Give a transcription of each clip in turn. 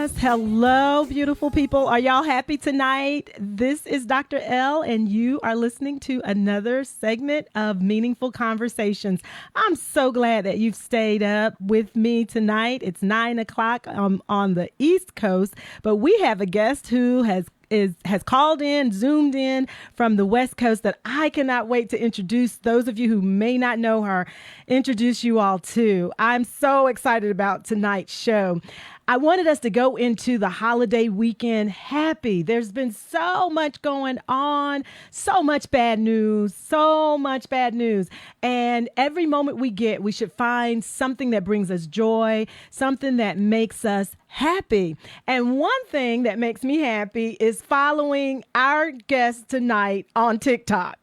Yes. Hello, beautiful people. Are y'all happy tonight? This is Dr. L, and you are listening to another segment of Meaningful Conversations. I'm so glad that you've stayed up with me tonight. It's 9 o'clock on the East Coast, but we have a guest who has called in, zoomed in from the West Coast that I cannot wait to introduce those of you who may not know her, introduce you all to. I'm so excited about tonight's show. I wanted us to go into the holiday weekend happy. There's been so much going on, so much bad news. And every moment we get, we should find something that brings us joy, something that makes us happy. And one thing that makes me happy is following our guest tonight on TikTok.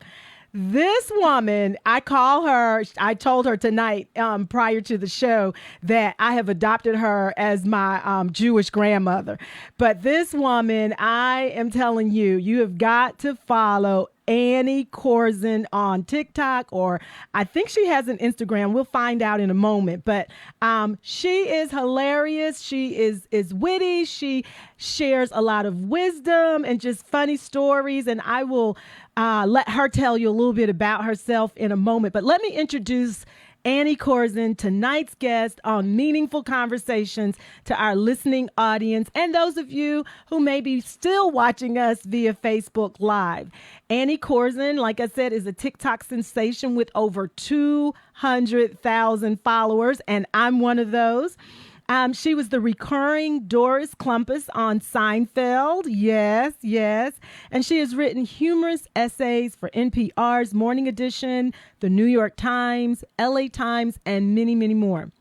This woman, I told her tonight prior to the show that I have adopted her as my Jewish grandmother. But this woman, I am telling you, you have got to follow Annie Korzen on TikTok, or I think she has an Instagram. We'll find out in a moment. But she is hilarious. She is witty. She shares a lot of wisdom and just funny stories. And I will let her tell you a little bit about herself in a moment. But let me introduce Annie Korzen, tonight's guest on Meaningful Conversations, to our listening audience and those of you who may be still watching us via Facebook Live. Annie Korzen, like I said, is a TikTok sensation with over 200,000 followers, and I'm one of those. She was the recurring Doris Clumpus on Seinfeld. Yes. And she has written humorous essays for NPR's Morning Edition, the New York Times, LA Times, and many, many more.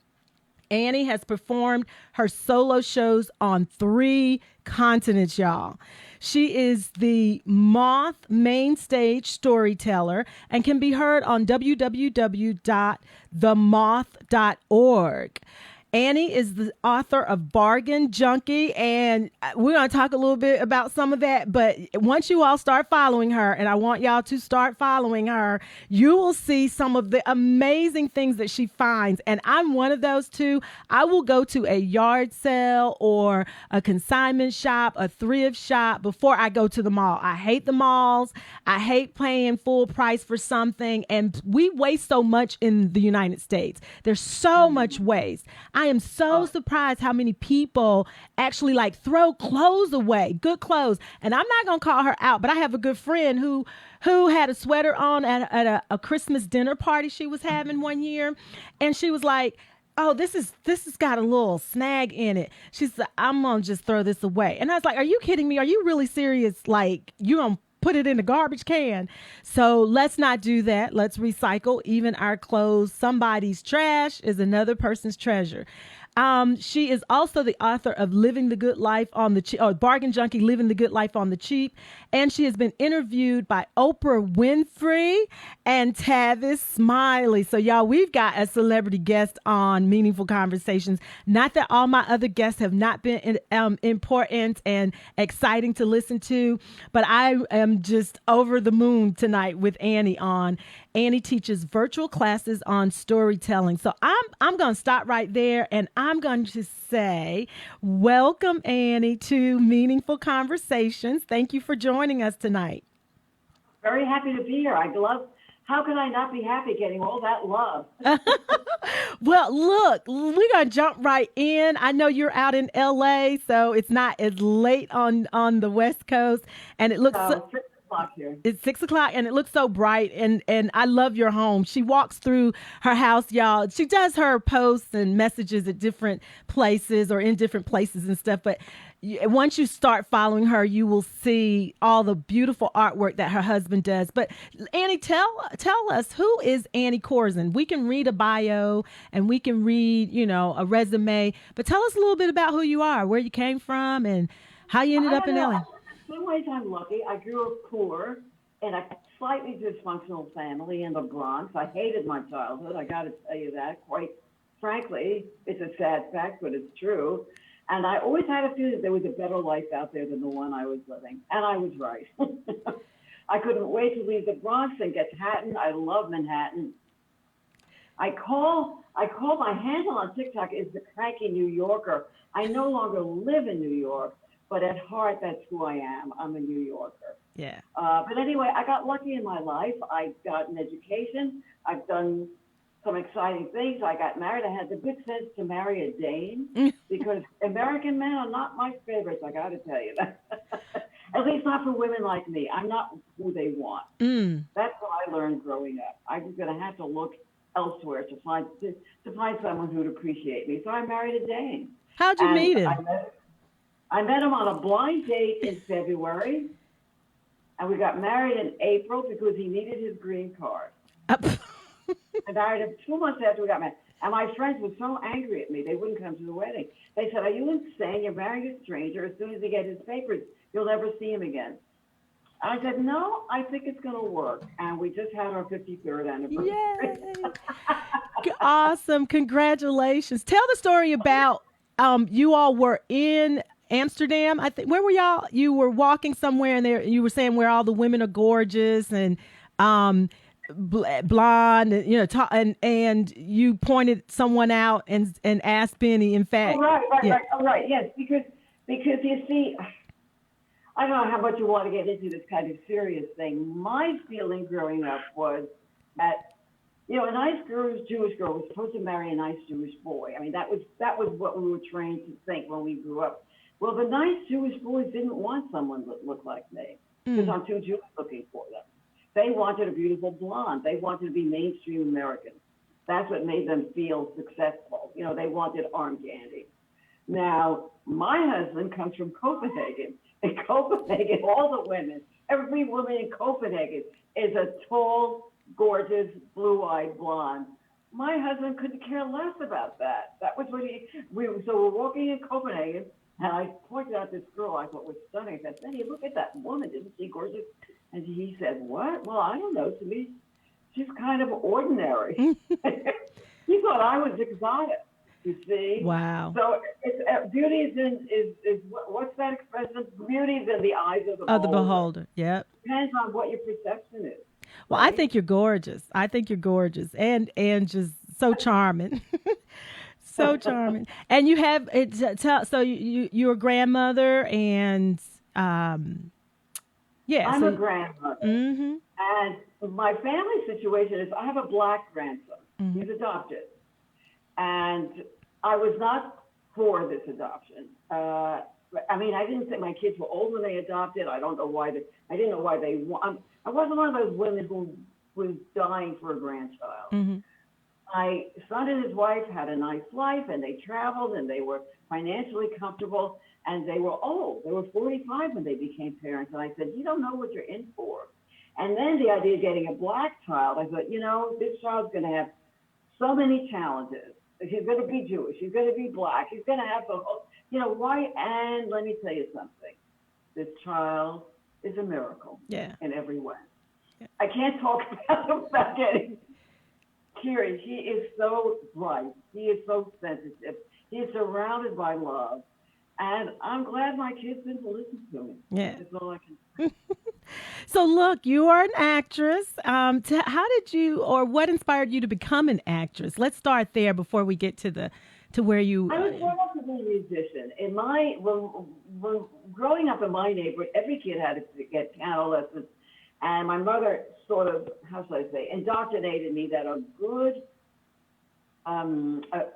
Annie has performed her solo shows on 3 continents, y'all. She is the Moth main stage storyteller and can be heard on www.themoth.org. Annie is the author of Bargain Junkie, and we're going to talk a little bit about some of that. But once you all start following her, and I want y'all to start following her, you will see some of the amazing things that she finds. And I'm one of those too. I will go to a yard sale or a consignment shop, a thrift shop before I go to the mall. I hate the malls. I hate paying full price for something. And we waste so much in the United States. There's so much waste. I am so surprised how many people actually like throw clothes away, good clothes. And I'm not going to call her out, but I have a good friend who had a sweater on at a Christmas dinner party she was having one year. And she was like, oh, this has got a little snag in it. She said, I'm going to just throw this away. And I was like, are you kidding me? Are you really serious? Like, you don't put it in the garbage can. So let's not do that. Let's recycle even our clothes. Somebody's trash is another person's treasure. She is also the author of Living the Good Life on the Cheap, or Bargain Junkie, Living the Good Life on the Cheap. And she has been interviewed by Oprah Winfrey and Tavis Smiley. So y'all, we've got a celebrity guest on Meaningful Conversations. Not that all my other guests have not been important and exciting to listen to, but I am just over the moon tonight with Annie on. Annie teaches virtual classes on storytelling. So I'm going to stop right there, and I'm going to say, welcome, Annie, to Meaningful Conversations. Thank you for joining us tonight. Very happy to be here. How can I not be happy getting all that love? Well, look, we're going to jump right in. I know you're out in LA, so it's not as late on the West Coast, and it looks... Here. It's 6 o'clock and it looks so bright, and I love your home. She walks through her house, y'all. She does her posts and messages at different places or in different places and stuff. But once you start following her, you will see all the beautiful artwork that her husband does. But Annie, tell us, who is Annie Korzen? We can read a bio and we can read, a resume, but tell us a little bit about who you are, where you came from, and how you ended up in LA. In some ways, I'm lucky. I grew up poor in a slightly dysfunctional family in the Bronx. I hated my childhood. I got to tell you that. Quite frankly, it's a sad fact, but it's true. And I always had a feeling that there was a better life out there than the one I was living. And I was right. I couldn't wait to leave the Bronx and get to Manhattan. I love Manhattan. I call my handle on TikTok is the cranky New Yorker. I no longer live in New York, but at heart, that's who I am. I'm a New Yorker. Yeah. But anyway, I got lucky in my life. I got an education. I've done some exciting things. I got married. I had the good sense to marry a Dane because American men are not my favorites. I got to tell you that. At least not for women like me. I'm not who they want. Mm. That's what I learned growing up. I was going to have to look elsewhere to find someone who'd appreciate me. So I married a Dane, How'd you and meet him? I met him on a blind date in February, and we got married in April because he needed his green card. Uh, I married him 2 months after we got married. And my friends were so angry at me, they wouldn't come to the wedding. They said, "Are you insane? You're marrying a stranger. As soon as he gets his papers, you'll never see him again." I said, "No, I think it's going to work." And we just had our 53rd anniversary. Yay. Awesome. Congratulations. Tell the story about you all were in Amsterdam. I think where were y'all? You were walking somewhere and there you were saying where all the women are gorgeous and um blonde and and you pointed someone out and asked Benny in Oh, fact. Yeah. right. Oh, right. Yes, because you see, I don't know how much you want to get into this kind of serious thing. My feeling growing up was that a nice girl, Jewish girl, was supposed to marry a nice Jewish boy. I mean, that was what we were trained to think when we grew up. Well, the nice Jewish boys didn't want someone that looked like me because Mm. I'm too Jewish looking for them. They wanted a beautiful blonde. They wanted to be mainstream Americans. That's what made them feel successful. They wanted arm candy. Now, my husband comes from Copenhagen. In Copenhagen, all the women, every woman in Copenhagen is a tall, gorgeous, blue-eyed blonde. My husband couldn't care less about that. That was what so we're walking in Copenhagen, and I pointed out this girl I thought was stunning. I said, "Benny, look at that woman. Isn't she gorgeous?" And he said, "What?" "Well, I don't know. To me, she's kind of ordinary." He thought I was exotic. You see, Wow. so beauty is what's that expression? Beauty is in the eyes of the Of the beholder. beholder. Yep. Depends on what your perception is, Well, I right? think you're gorgeous. I think you're gorgeous and just so charming. So charming. And you have so you're a grandmother and yeah, I'm a so grandmother, mhm. and my family situation is I have a black grandson. Mhm. He's adopted, and I was not for this adoption. I mean, I didn't think my kids were old when they adopted. I don't know why I didn't know why they. I wasn't one of those women who was dying for a grandchild. Mhm. My son and his wife had a nice life, and they traveled, and they were financially comfortable, and they were old. They were 45 when they became parents, and I said, "You don't know what you're in for." And then the idea of getting a black child, I thought, this child's going to have so many challenges. He's going to be Jewish. He's going to be black. He's going to have the whole, why? And let me tell you something. This child is a miracle Yeah. in every way. Yeah. I can't talk about him without getting teary. He is so bright. He is so sensitive. He is surrounded by love. And I'm glad my kids didn't listen to me. Yeah. That's all I can. So look, you are an actress. How did you or what inspired you to become an actress? Let's start there before we get to where you I was brought up to be a musician. When growing up in my neighborhood, every kid had to get piano lessons, and my mother sort of, how should I say, indoctrinated me that a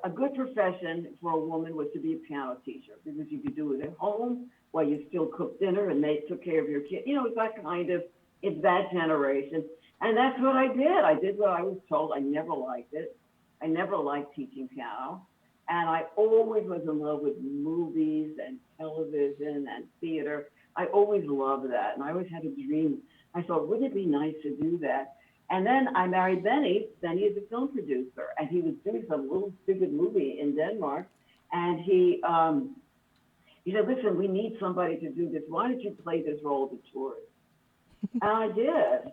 good profession for a woman was to be a piano teacher because you could do it at home while you still cooked dinner and they took care of your kid. It's that kind of, it's that generation. And that's what I did. I did what I was told. I never liked it. I never liked teaching piano. And I always was in love with movies and television and theater. I always loved that. And I always had a dream. I thought, wouldn't it be nice to do that? And then I married Benny. Benny is a film producer, and he was doing some little stupid movie in Denmark. And he said, "Listen, we need somebody to do this. Why don't you play this role of the tourist?" And I did.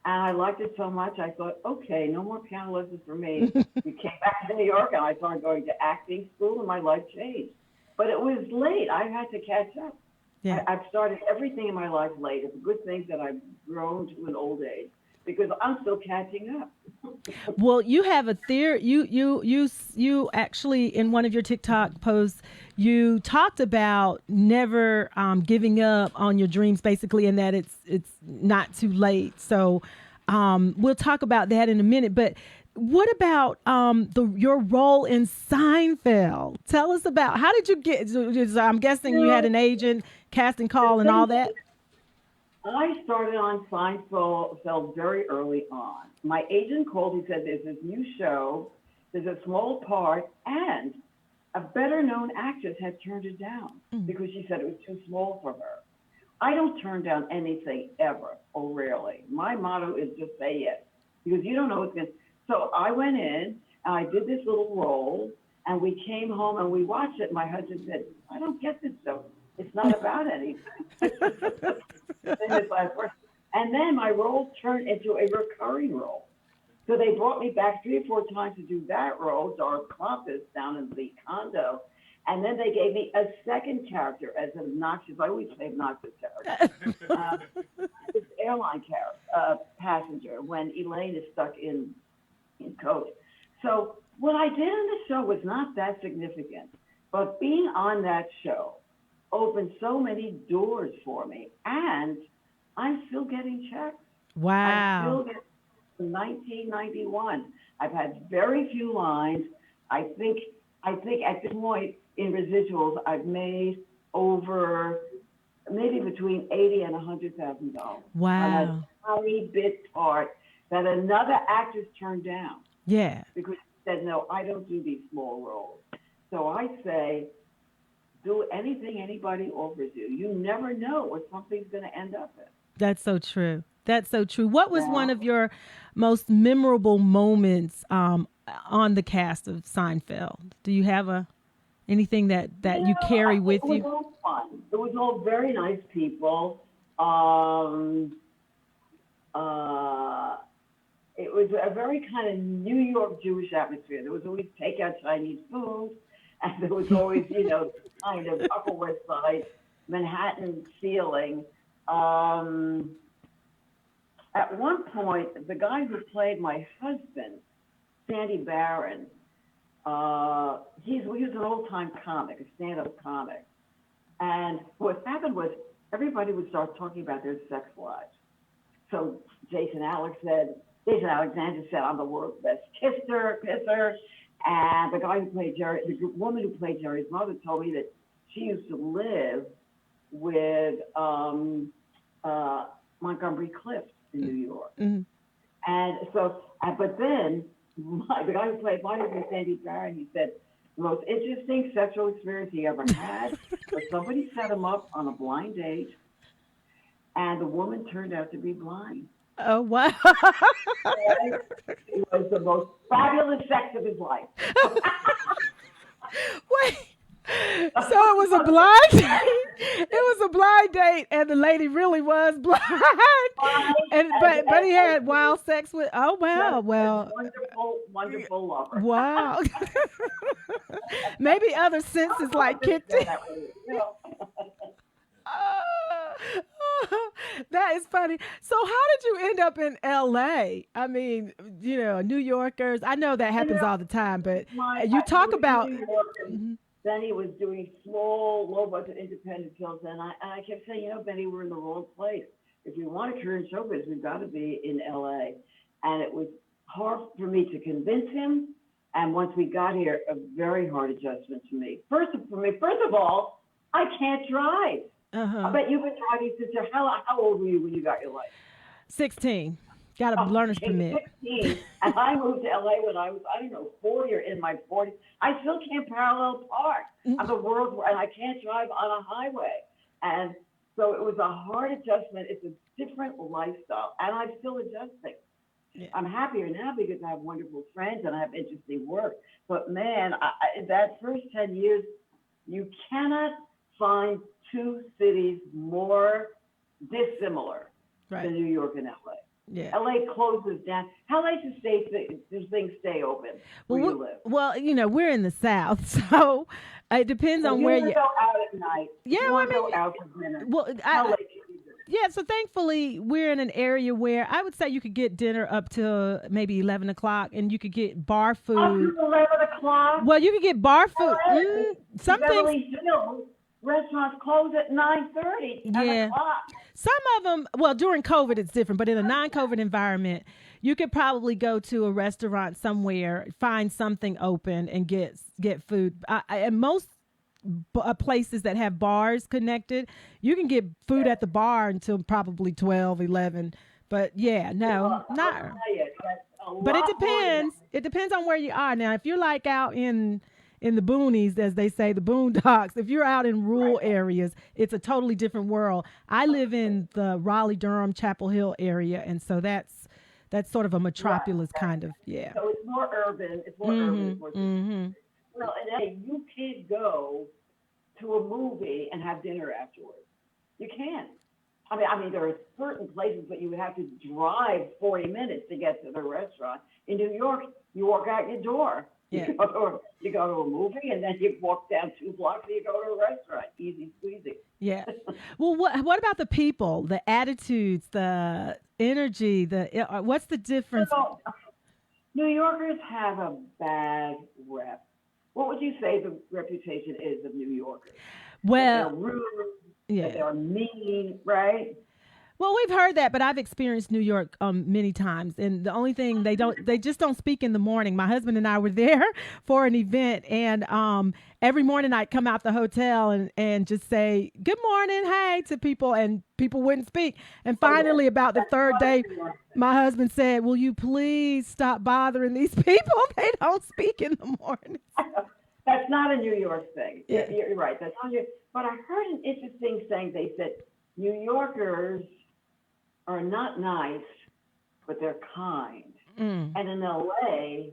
And I liked it so much, I thought, okay, no more piano lessons for me. We came back to New York, and I started going to acting school, and my life changed. But it was late. I had to catch up. yeah. I've started everything in my life late. It's a good thing that I've grown to an old age because I'm still catching up. Well, you have a theory. You actually in one of your TikTok posts, you talked about never giving up on your dreams, basically, and that it's not too late. So we'll talk about that in a minute. But what about your role in Seinfeld? Tell us about how did you get? I'm guessing you had an agent, casting The call, and all thing that. is, I started on Seinfeld very early on. My agent called. He said, "There's this new show. There's a small part, and a better-known actress had turned it down because she said it was too small for her." I don't turn down anything ever, or rarely. My motto is just say yes because you don't know what's going to. So I went in and I did this little role, and we came home and we watched it. My husband said, "I don't get this show. It's not about anything." And then my role turned into a recurring role. So they brought me back 3 or 4 times to do that role, Dark Compass, down in the condo. And then they gave me a second character as an obnoxious, I always say obnoxious character, this airline passenger when Elaine is stuck in coach. So what I did on the show was not that significant, but being on that show opened so many doors for me. And I'm still getting checks. I'm Wow. still getting from 1991. I've had very few lines. I think at this point in residuals, I've made over maybe between $80,000 and $100,000 on a Wow. tiny bit part that another actress turned down Yeah. because she said, "No, I don't do these small roles." So I say, do anything anybody offers you. You never know what something's going to end up in. That's so true. That's so true. What was one Yeah. of your most memorable moments on the cast of Seinfeld? Do you have anything that you carry It with was you? all fun. It was all very nice people. Um, uh, it was a very kind of New York Jewish atmosphere. There was always takeout Chinese food, and there was always, kind of Upper West Side, Manhattan feeling. Um, at one point, the guy who played my husband, Sandy Barron, he was an old-time comic, a stand-up comic. And what happened was everybody would start talking about their sex lives. So Jason Alexander said, "I'm the world's best pisser." And the woman who played Jerry's mother told me that she used to live with Montgomery Clift in New York. Mhm. And so, but then the guy who played my husband, Sandy Barron, he said the most interesting sexual experience he ever had was somebody set him up on a blind date, and the woman turned out to be blind. Oh wow. And it was the most fabulous sex of his life. Wait. So it was a blind date. It was a blind date, and the lady really was blind. And but he had wild sex with. Oh wow. Well. Wonderful, wonderful lover. Wow. Maybe other senses like kicked in. That is funny. So, how did you end up in LA? I mean, New Yorkers. I know that happens all the time, but you He talk was in about. New York, and Mhm. then he was doing small, low-budget independent films, and I kept saying, Benny, we're in the wrong place. If we want a career in showbiz, we've got to be in LA. And it was hard for me to convince him. And once we got here, a very hard adjustment for me. First of all, I can't drive. I Uh-huh. bet you've been driving since how old were you when you got your license? 16. Got a learner's Okay, permit. 16. And I moved to LA when I was, I don't know, 40 or in my 40s. I still can't parallel park. I'm the world's, and I can't drive on a highway. And so it was a hard adjustment. It's a different lifestyle, and I'm still adjusting. Yeah. I'm happier now because I have wonderful friends and I have interesting work. But man, that first 10 years, you cannot find two cities more dissimilar Right. than New York and LA. Yeah. LA closes down. LA's a state that things stay open where you live. Well, we're in the South, so it depends So on you where want to you. go out at night. Yeah, You well, I want to mean, go out for dinner. well, LA can be there. yeah, so thankfully we're in an area where I would say you could get dinner up to maybe 11 o'clock, and you could get bar Up food. to 11 o'clock. Well, you could get bar food. In Some things, Beverly Hills, restaurants close at 9:30, 10 yeah. o'clock. Some of them, well, during COVID, it's different, but in a non-COVID environment, you could probably go to a restaurant somewhere, find something open, and get food. And most places that have bars connected, you can get food at the bar until probably 12, 11. But yeah, no, I'll not. tell you, that's a But it lot more than depends. It depends on where you are. Now, if you're like out in the boonies, as they say, the boondocks, if you're out in rural areas, it's a totally different world. I live in the Raleigh, Durham, Chapel Hill area, and so that's sort of a metropolis kind of, yeah. So it's more urban. It's more urban. It's more well, and hey, you can't go to a movie and have dinner afterwards. You can't. I mean, there are certain places, but you would have to drive 40 minutes to get to the restaurant. In New York, you walk out your door. Yeah. You go to a movie, and then you walk down 2 blocks, and you go to a restaurant. Easy squeezy. Yeah. Well, what about the people, the attitudes, the energy, what's the difference? So, New Yorkers have a bad rep. What would you say the reputation is of New Yorkers? Well, that they're rude, yeah. that they're mean, right? Well, we've heard that, but I've experienced New York many times, and the only thing they just don't speak in the morning. My husband and I were there for an event, and every morning I'd come out the hotel and just say good morning, hey to people, and people wouldn't speak. And finally, about the third day, my husband said, "Will you please stop bothering these people? They don't speak in the morning." That's not a New York thing. Yeah. You're right. That's not New. But I heard an interesting thing. They said New Yorkers are not nice, but they're kind. And in LA,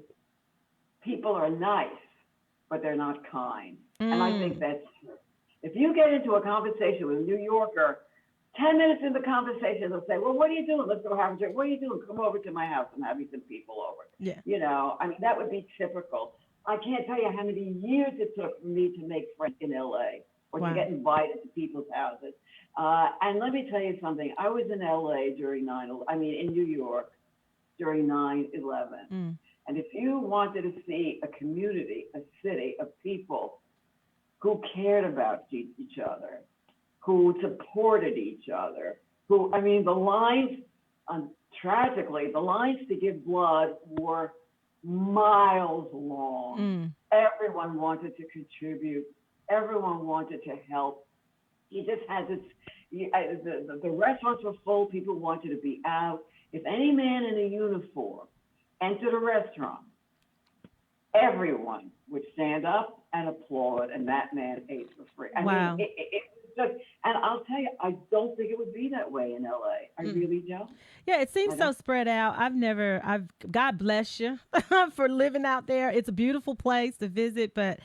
people are nice, but they're not kind. And I think that's true. If you get into a conversation with a New Yorker, 10 minutes in the conversation, they'll say, well, what are you doing? Let's go have a drink. What are you doing? Come over to my house and have me some people over. Yeah. You know, I mean, that would be typical. I can't tell you how many years it took for me to make friends in LA or to get invited to people's houses. And let me tell you something. I was in LA during in New York during 9/11. And if you wanted to see a community, a city of people who cared about each other, who supported each other, the lines, tragically, the lines to give blood were miles long. Everyone wanted to contribute. Everyone wanted to help. You just had this, the restaurants were full. People wanted to be out. If any man in a uniform entered a restaurant, everyone would stand up and applaud, and that man ate for free. Wow. It was just, and I'll tell you, I don't think it would be that way in LA. I really don't. Yeah, it seems so spread out. God bless you for living out there. It's a beautiful place to visit, but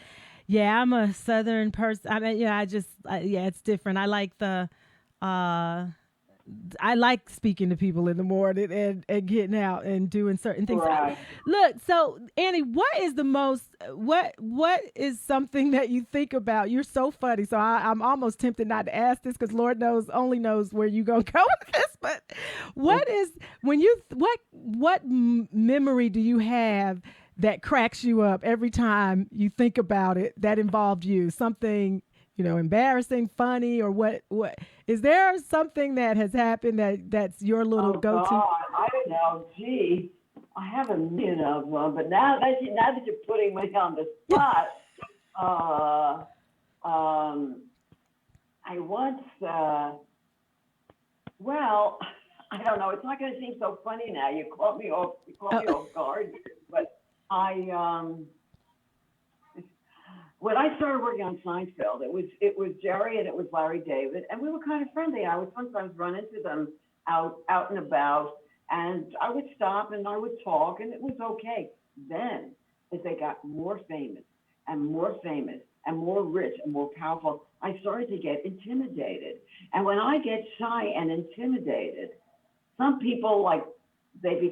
yeah, I'm a Southern person. I mean, yeah, it's different. I like speaking to people in the morning and getting out and doing certain things. Right. Look, so Annie, what is something that you think about? You're so funny. So I'm almost tempted not to ask this because Lord only knows where you're going to go with this. But what memory do you have that cracks you up every time you think about it that involved you? Something, embarrassing, funny, or what is there something that has happened that's your little go-to? God, I don't know. Gee, I have a million of them, but now that you're putting me on the spot, I once, I don't know. It's not going to seem so funny now. You caught me off guard, but when I started working on Seinfeld, it was Jerry and it was Larry David, and we were kind of friendly. I would sometimes run into them out and about, and I would stop and I would talk, and it was okay. Then, as they got more famous and more rich and more powerful, I started to get intimidated. And when I get shy and intimidated, some people they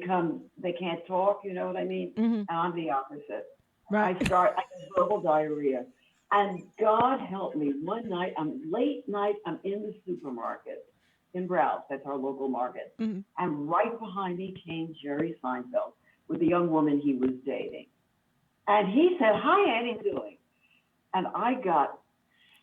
can't talk. You know what I mean? Mm-hmm. And I'm the opposite. Right. I get verbal diarrhea. And God help me, one night, late night, I'm in the supermarket, in Browse. That's our local market. Mhm. And right behind me came Jerry Seinfeld with the young woman he was dating. And he said, "Hi, Annie, how you doing?" And I got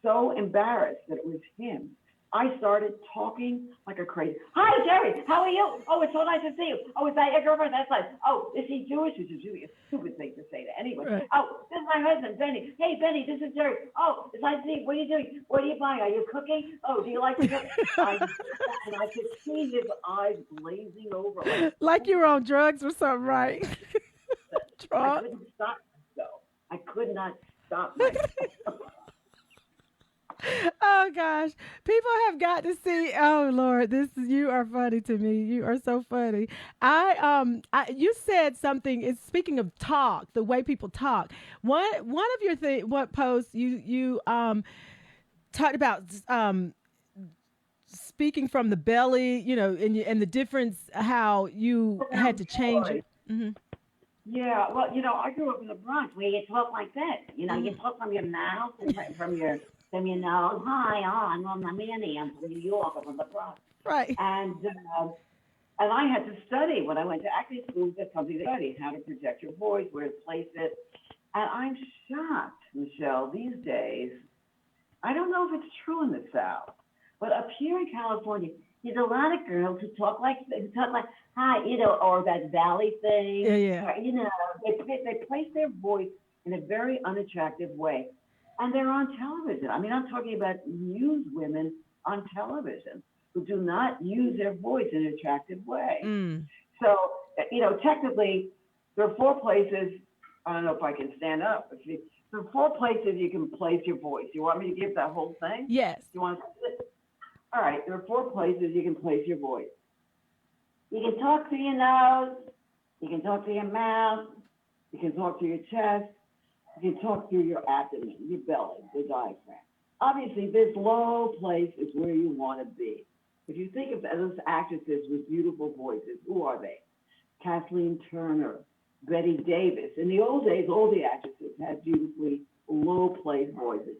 so embarrassed that it was him. I started talking like a crazy. "Hi, Jerry. How are you? Oh, it's so nice to see you. Oh, is that your girlfriend? That's nice. Oh, is he Jewish?" Which is really a stupid thing to say to anyone. Right. "Oh, this is my husband, Benny. Hey, Benny, this is Jerry. Oh, it's nice to see you. What are you doing? What are you buying? Are you cooking? Oh, do you like to cook?" And I could see his eyes glazing over like, Like you were on drugs or something, right? I Drunk. couldn't stop myself. I could not stop myself. Oh gosh, people have got to see. Oh Lord, you are funny to me. You are so funny. You said something. Is speaking of talk, the way people talk. One of your what posts you talked about speaking from the belly. You know, and the difference how you had to change it. Hmm. Yeah, well, I grew up in the Bronx where you talk like that. You Hmm. talk from your mouth and from your nose. "Hi, I'm Annie. I'm from New York. I'm from the Bronx." Right. And uh, and I had to study when I went to acting school. That's something to study: how to project your voice, where to place it. And I'm shocked, Michelle. These days, I don't know if it's true in the South, but up here in California, there's a lot of girls who talk like "Hi," or that valley Yeah. thing, Yeah. or they place their voice in a very unattractive way, and they're on television. I mean, I'm talking about news women on television who do not use their voice in an attractive way. Mm. So, technically, there are four places. I don't know if I can stand up. There are four places you can place your voice. You want me to give that whole thing? Yes. You want to? All right. There are four places you can place your voice. You can talk through your nose. You can talk through your mouth. You can talk through your chest. You can talk through your abdomen, your belly, the diaphragm. Obviously, this low place is where you want to be. If you think of those actresses with beautiful voices, who are they? Kathleen Turner, Betty Davis. In the old days, all the actresses had beautifully low-placed voices.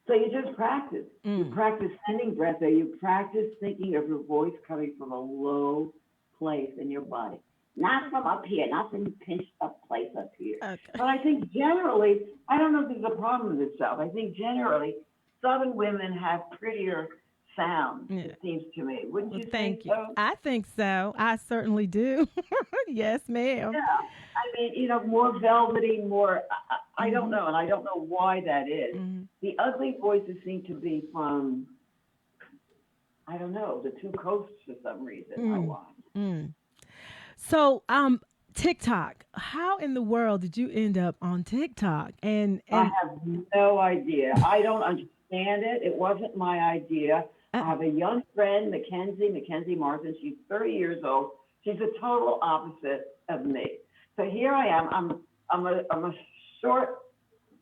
So you just practice. You Mm. practice sending breath there. You practice thinking of your voice coming from a low place in your body. Not from up here, not from a pinched up place up here. Okay. But I think generally, I don't know if there's a problem in the South. I think generally, Southern women have prettier sounds, Yeah. it seems to me. Wouldn't Well, you think thank you. so? I think so. I certainly do. Yes, ma'am. Yeah. I mean, more velvety, more, I don't Hmm. know, and I don't know why that is. Hmm. The ugly voices seem to be from, I don't know, the two coasts for some reason. I Mm. want. Mm. So, TikTok. How in the world did you end up on TikTok? I And have no idea. I don't understand it. It wasn't my idea. uh, I have a young friend, Mackenzie Martin. She's 30 years old. She's the total opposite of me. So here I am. I'm a short,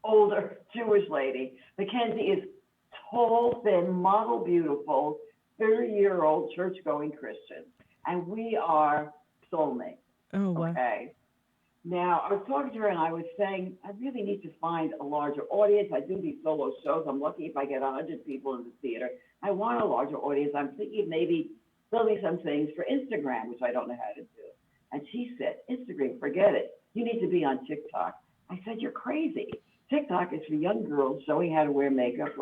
older Jewish lady. Mackenzie is tall, thin, model beautiful, 30-year-old church-going Christian. And we are soulmates. oh wow. Okay. Now, I was talking to her and I was saying, I really need to find a larger audience. I do these solo shows. I'm lucky if I get 100 people in the theater. I want a larger audience. I'm thinking maybe filming some things for Instagram, which I don't know how to do. And she said, "Instagram, forget it. You need to be on TikTok." I said, "You're crazy. TikTok is for young girls showing how to wear makeup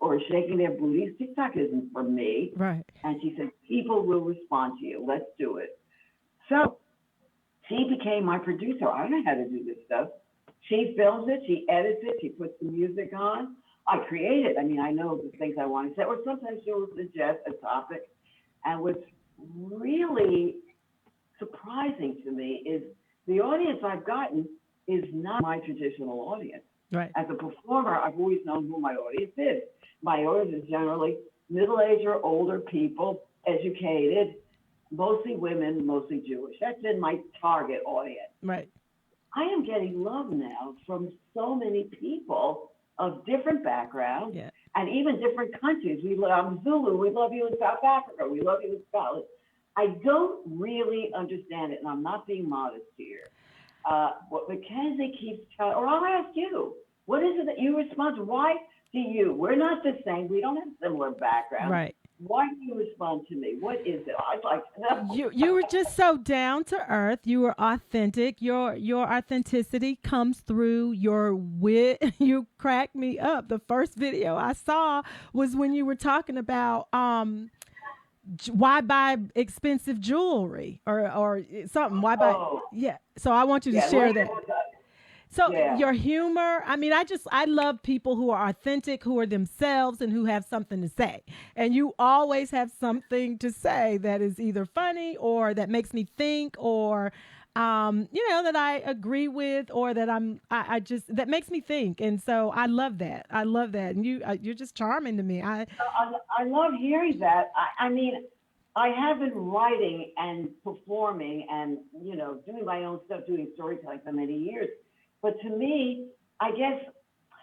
or shaking their booties. TikTok isn't for me." Right. And she said, "People will respond to you. Let's do it." So she became my producer. I don't know how to do this stuff. She films it, she edits it, she puts the music on. I create it. I mean, I know the things I want to say, or sometimes she'll suggest a topic. And what's really surprising to me is the audience I've gotten is not my traditional audience. Right. As a performer, I've always known who my audience is. My audience is generally middle-aged or older people, educated, mostly women, mostly Jewish. That's been my target audience. Right. I am getting love now from so many people of different backgrounds Yeah. and even different countries. I'm Zulu. We love you in South Africa. We love you in Scotland. I don't really understand it, and I'm not being modest here. What Mackenzie keeps telling, or I'll ask you, what is it that you respond to? Why do you? We're not the same. We don't have similar backgrounds. Right. Why do you respond to me? What is it? I'd like to know. You were just so down to earth. You were authentic. Your authenticity comes through your wit. You cracked me up. The first video I saw was when you were talking about why buy expensive jewelry or something. Why buy? Oh, Yeah. So I want you to yeah, share later that. on, So yeah. your humor, I mean, I love people who are authentic, who are themselves and who have something to say. And you always have something to say that is either funny or that makes me think or that I agree with or that I just that makes me think. And so I love that. I love that. And you're just charming to me. I love hearing that. I mean, I have been writing and performing and, doing my own stuff, doing storytelling for many years. But to me, I guess,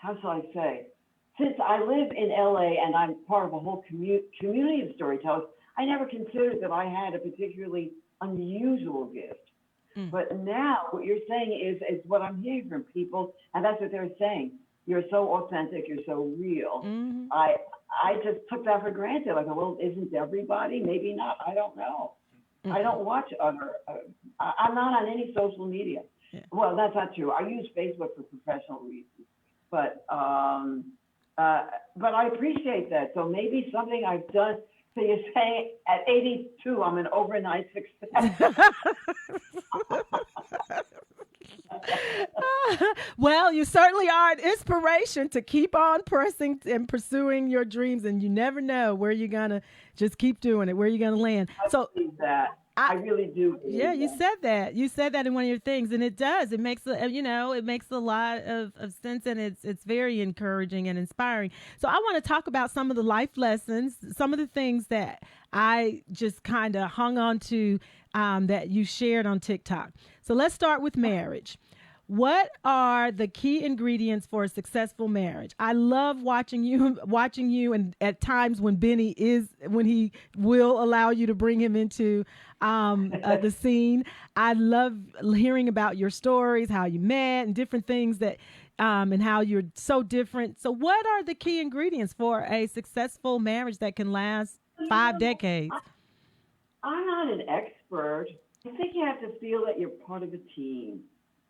how shall I say, since I live in LA and I'm part of a whole community of storytellers, I never considered that I had a particularly unusual gift. Mm, But now what you're saying is what I'm hearing from people, and that's what they're saying. You're so authentic, you're so real. mm-hmm, I just took that for granted. I thought, well, isn't everybody? Maybe not. I don't know. I mm-mm, don't watch other. I'm not on any social media. yeah. Well, that's not true. I use Facebook for professional reasons, but but I appreciate that. So maybe something I've done. So you're saying at 82, I'm an overnight success. Well, you certainly are an inspiration to keep on pressing and pursuing your dreams, and you never know where you're gonna just keep doing it, where you're gonna land. I So, believe that. I I really do yeah, believe you that. said that. You said that in one of your things, and it does. It makes it makes a lot of sense, and it's very encouraging and inspiring. So, I want to talk about some of the life lessons, some of the things that I just kind of hung on to that you shared on TikTok. So, let's start with marriage. What are the key ingredients for a successful marriage? I love watching you, and at times when he will allow you to bring him into the scene. I love hearing about your stories, how you met, and different things and how you're so different. So, what are the key ingredients for a successful marriage that can last You 5 decades? I'm not an expert. I think you have to feel that you're part of a team,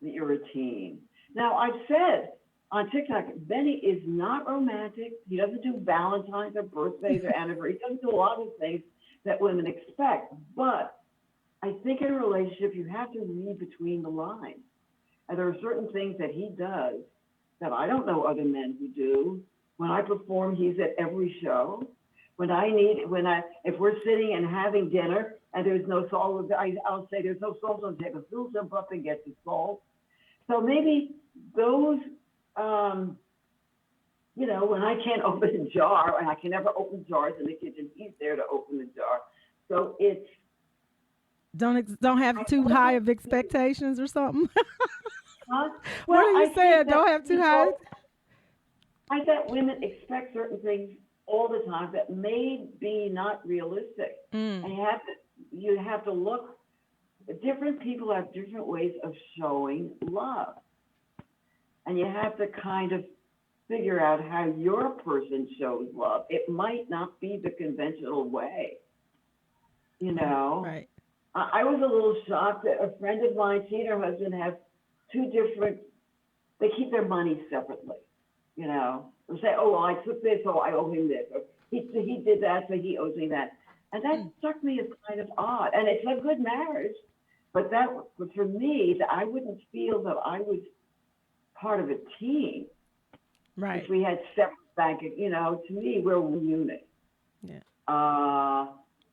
that you're a team. Now, I've said on TikTok, Benny is not romantic. He doesn't do Valentine's or birthdays or anniversaries. He doesn't do a lot of things that women expect. But I think in a relationship, you have to read between the lines. And there are certain things that he does that I don't know other men who do. When I perform, he's at every show. If we're sitting and having dinner and there's no salt, I'll say there's no salt on the table. He'll jump up and get the salt. So maybe those, when I can't open a jar and I can never open jars in the kitchen, he's there to open the jar. So it's, Don't have I too high don't, of expectations or something. huh? What Well, are you I saying? think that Don't have too high. people, I bet women expect certain things all the time that may be not realistic. Mm, And you have to look, different people have different ways of showing love. And you have to kind of figure out how your person shows love. It might not be the conventional way, you right, know. right. I was a little shocked that a friend of mine, she and her husband have two different, they keep their money separately, you know. They say, oh, well, I took this, so I owe him this. Or he did that, so he owes me that. And that Mm, struck me as kind of odd. And it's a good marriage, but for me, I wouldn't feel that I was part of a team if right. we had separate bank, to me, we're one unit. Yeah. Uh,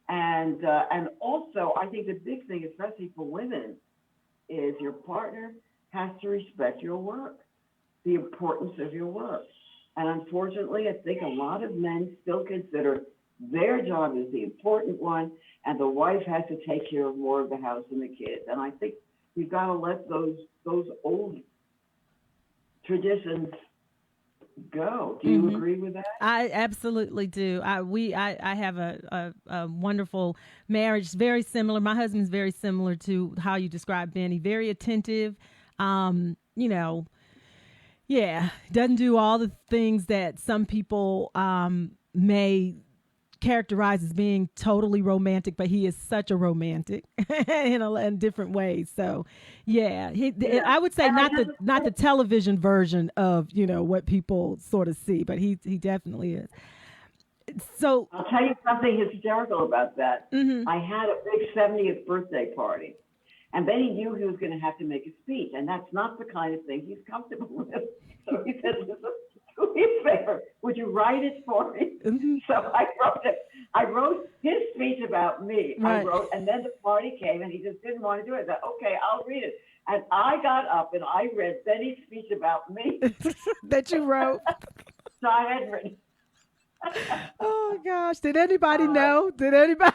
and also, I think the big thing, especially for women, is your partner has to respect your work, the importance of your work. And unfortunately, I think a lot of men still consider their job is the important one, and the wife has to take care of more of the house and the kids. And I think we've got to let those old traditions go. Do you Mm-hmm. agree with that? I absolutely do. I have a wonderful marriage, very similar. My husband's very similar to how you described Benny. Very attentive. You know, yeah, doesn't do all the things that some people may characterized as being totally romantic, but he is such a romantic in different ways. So, yeah, Yeah. I would say And I not just, the television version of what people sort of see, but he definitely is. So, I'll tell you something hysterical about that. hmm I had a big 70th birthday party, and Benny knew he was going to have to make a speech, and that's not the kind of thing he's comfortable with. So he said, "Listen, do me a favor. Would you write it for me?" hmm So I wrote it. I wrote his speech about me. I right, wrote, and then the party came, and he just didn't want to do it. I said, "Okay, I'll read it." And I got up and I read Benny's speech about me. that you wrote. So I had written. Oh gosh, did anybody Uh, know? Did anybody?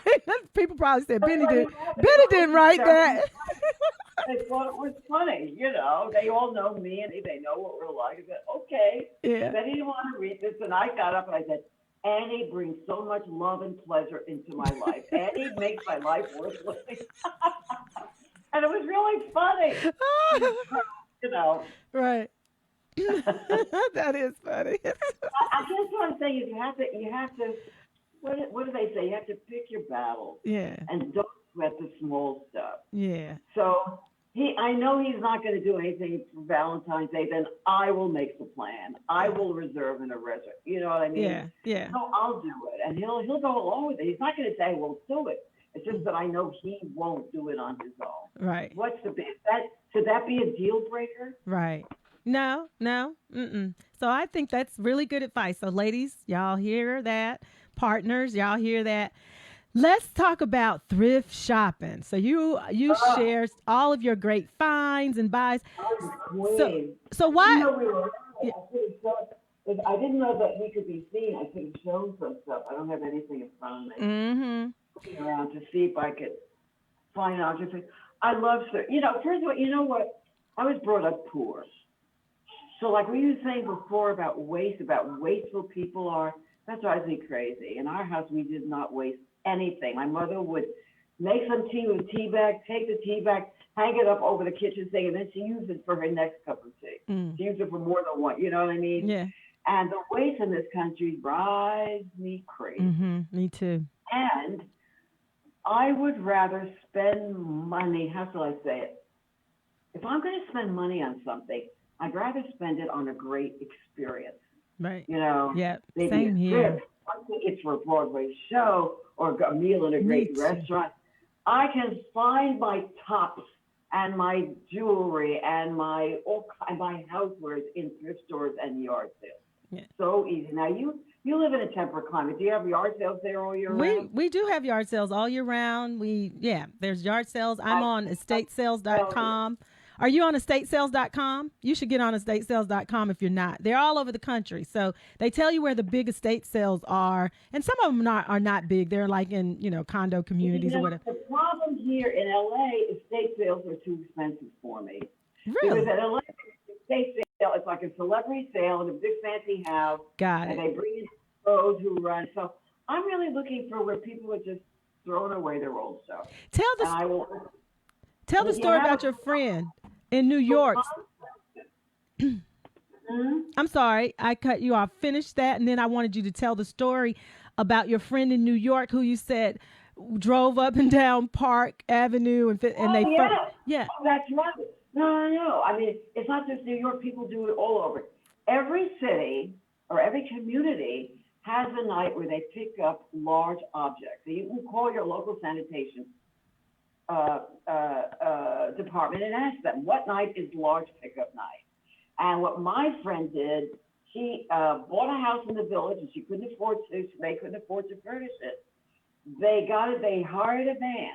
People probably said Benny Everybody did. laughed. They Benny thought it didn't was write hysterical. that. They thought it was funny, you know. They all know me and they know what we're like. I said, okay. Yeah. Then he didn't want to read this, and I got up and I said, Annie brings so much love and pleasure into my life. Annie makes my life worth living. And it was really funny, you know. Right. That is funny. I guess what I'm saying is you have to, what do they say? You have to pick your battles Yeah. and don't sweat the small stuff. Yeah. So I know he's not going to do anything for Valentine's Day. Then I will make the plan. I will reserve in a restaurant. You know what I mean? Yeah. Yeah. So I'll do it, and he'll go along with it. He's not going to say I won't do it. It's just that I know he won't do it on his own. Right. What's the that? Should that be a deal breaker? Right. No, no. Mm-mm. So I think that's really good advice. So ladies, y'all hear that? Partners, y'all hear that? Let's talk about thrift shopping. So you Oh, share all of your great finds and buys. I'm So queen. so I didn't why? know we were. Yeah. I could have shown. If I didn't know that we could be seen. I could have shown some stuff. I don't have anything in front of me. Mm-hmm. Looking around to see if I could find objects. I love, you know, first of all, you know what? I was brought up poor. So, like we were saying before about waste, about wasteful people are, that drives me crazy. In our house, we did not waste anything. My mother would make some tea with a tea bag, take the tea bag, hang it up over the kitchen sink, and then she used it for her next cup of tea. Mm. She used it for more than one, you know what I mean? Yeah. And the waste in this country drives me crazy. Mm-hmm. Me too. And I would rather spend money, how shall I say it? If I'm going to spend money on something, I'd rather spend it on a great experience. Right. You know, Yep. maybe a Same here. trip, tickets for a Broadway show, or a meal in a Me great too. restaurant. I can find my tops and my jewelry and my housewares in thrift stores and yard sales. Yeah. So easy. Now you live in a temperate climate. Do you have yard sales there all year We round? we do have yard sales all year round. There's yard sales. I'm on I tell you. estatesales.com. Are you on estatesales.com? You should get on estatesales.com if you're not. They're all over the country. So they tell you where the big estate sales are, and some of them are not big. They're like in, condo You communities or know, whatever. the problem here in LA, estate sales are too expensive for me. Because Really? at LA, estate sale, it's like a celebrity sale in a big fancy house, Got and it. they bring in pros who run. So I'm really looking for where people are just throwing away their old stuff. Tell And the I will, tell the if you story have about your friend in New York. hmm? I'm sorry, I cut you off. Finish that, and then I wanted you to tell the story about your friend in New York who you said drove up and down Park Avenue and Oh, they yeah. yeah. Oh, that's right. No, no, no. I mean, it's not just New York. People do it all over. Every city or every community has a night where they pick up large objects. So you can call your local sanitation department and ask them, what night is large pickup night? And what my friend did, she bought a house in the village and she couldn't afford to, they couldn't afford to furnish it. They hired a van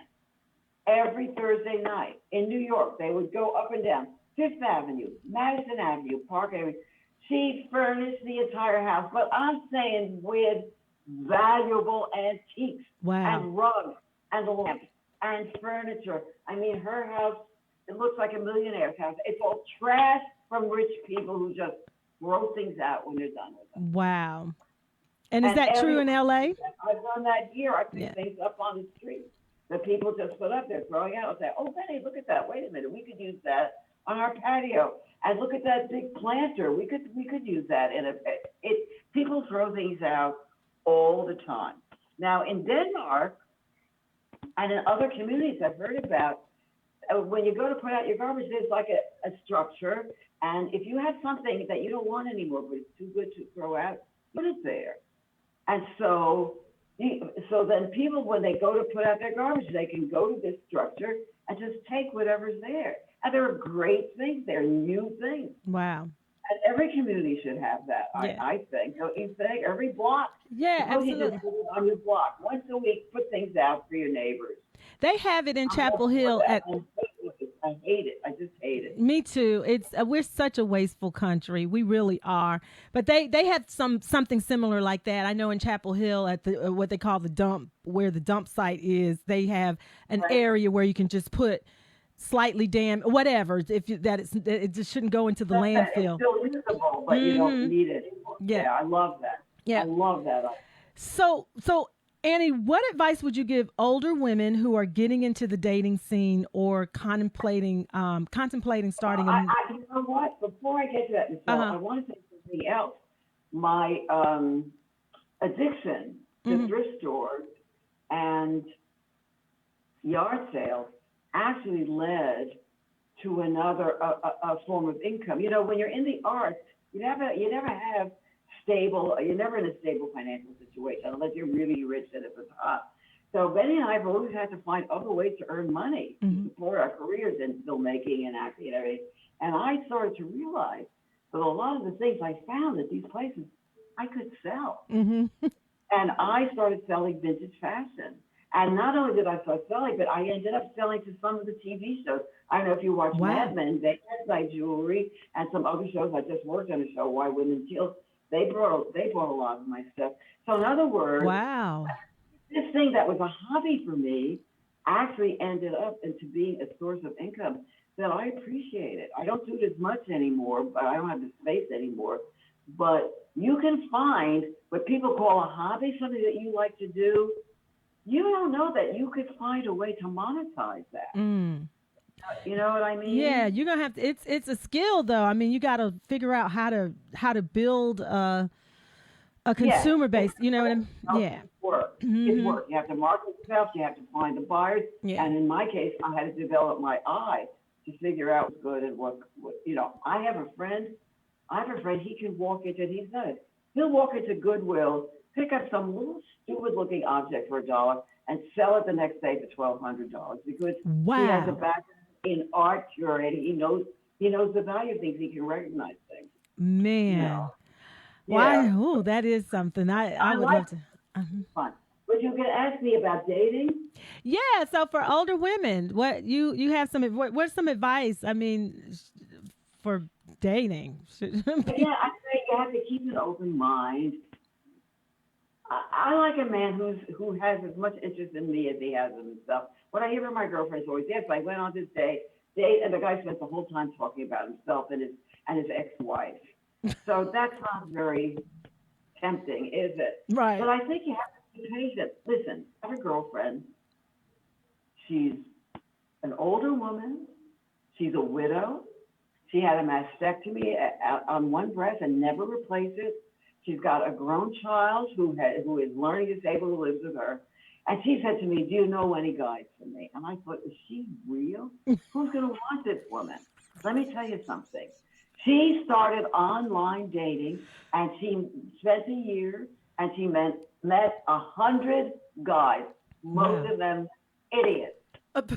every Thursday night in New York. They would go up and down Fifth Avenue, Madison Avenue, Park Avenue. She furnished the entire house, but I'm saying with valuable antiques Wow. and rugs and lamps and furniture. I mean, her house, it looks like a millionaire's house. It's all trash from rich people who just throw things out when they're done with them. Wow. And is And that true in LA? I've done that here. I Yeah. pick things up on the street that people just put up there throwing out and say, oh, Benny, look at that. Wait a minute. We could use that on our patio. And look at that big planter. We could use that in people throw things out all the time. Now, in Denmark and in other communities I've heard about, when you go to put out your garbage, there's like a structure. And if you have something that you don't want anymore, but it's too good to throw out, put it there. And so then people, when they go to put out their garbage, they can go to this structure and just take whatever's there. And there are great things there, new things. Wow. And every community should have that, Yeah. I think. Don't you think? Every block. Yeah, Suppose you absolutely. just put it on your block. Once a week, put things out for your neighbors. They have it in I'm all Chapel for Hill that. at I hate it. I just hate it. Me too. It's we're such a wasteful country. We really are. But they have something similar like that. I know in Chapel Hill at the what they call the dump, where the dump site is, they have an Right. area where you can just put slightly whatever, if you, that it just shouldn't go into the It's landfill. still usable, but you don't need it anymore. Yeah. Yeah, I love that. Yeah. I love that. So Annie, what advice would you give older women who are getting into the dating scene or contemplating starting a You know what? Before I get to that, Michelle, Uh-huh. I want to say something else. My addiction to thrift stores and yard sales actually led to another a form of income. You know, when you're in the arts, you never have you're never in a stable financial situation unless you're really rich and at the top. So Betty and I have always had to find other ways to earn money to support our careers in filmmaking and acting and everything. And I started to realize that a lot of the things I found at these places I could sell. Mm-hmm. And I started selling vintage fashion. And not only did I start selling, but I ended up selling to some of the TV shows. I don't know if you watch Wow. Mad Men. They had my jewelry and some other shows. I just worked on a show, Why Women Steal. They bought a lot of my stuff. So in other words, Wow. this thing that was a hobby for me actually ended up into being a source of income that I appreciate it. I don't do it as much anymore, but I don't have the space anymore. But you can find what people call a hobby, something that you like to do. You don't know that you could find a way to monetize that. Mm. You know what I mean? Yeah, you're gonna have to. It's a skill though. I mean, you got to figure out how to build a consumer base. You know what I mean? Yeah. It's work. It's work. You have to market yourself. You have to find the buyers. Yeah. And in my case, I had to develop my eye to figure out what's good and what you know. I have a friend. He can walk into. He's done it. He'll walk into Goodwill, pick up some little stupid-looking object for $1, and sell it the next day for $1,200 because Wow. he has a background in art curating. He knows the value of things. He can recognize things. Man. You know? Why? Yeah. Oh, that is something. I would like love to. Fun. But you can ask me about dating. Yeah. So for older women, what you have what's some advice? I mean, for dating. Yeah, I say you have to keep an open mind. I like a man who has as much interest in me as he has in himself. What I hear from my girlfriends always, yes, I went on this date, and the guy spent the whole time talking about himself and his ex-wife. So that's not very tempting, is it? Right. But I think you have to be patient. Listen, I have a girlfriend. She's an older woman. She's a widow. She had a mastectomy on one breast and never replaced it. She's got a grown child who is learning disabled who lives with her. And she said to me, do you know any guys for me? And I thought, is she real? Who's going to want this woman? Let me tell you something. She started online dating, and she spent a year, and she met 100 guys, most of them idiots. And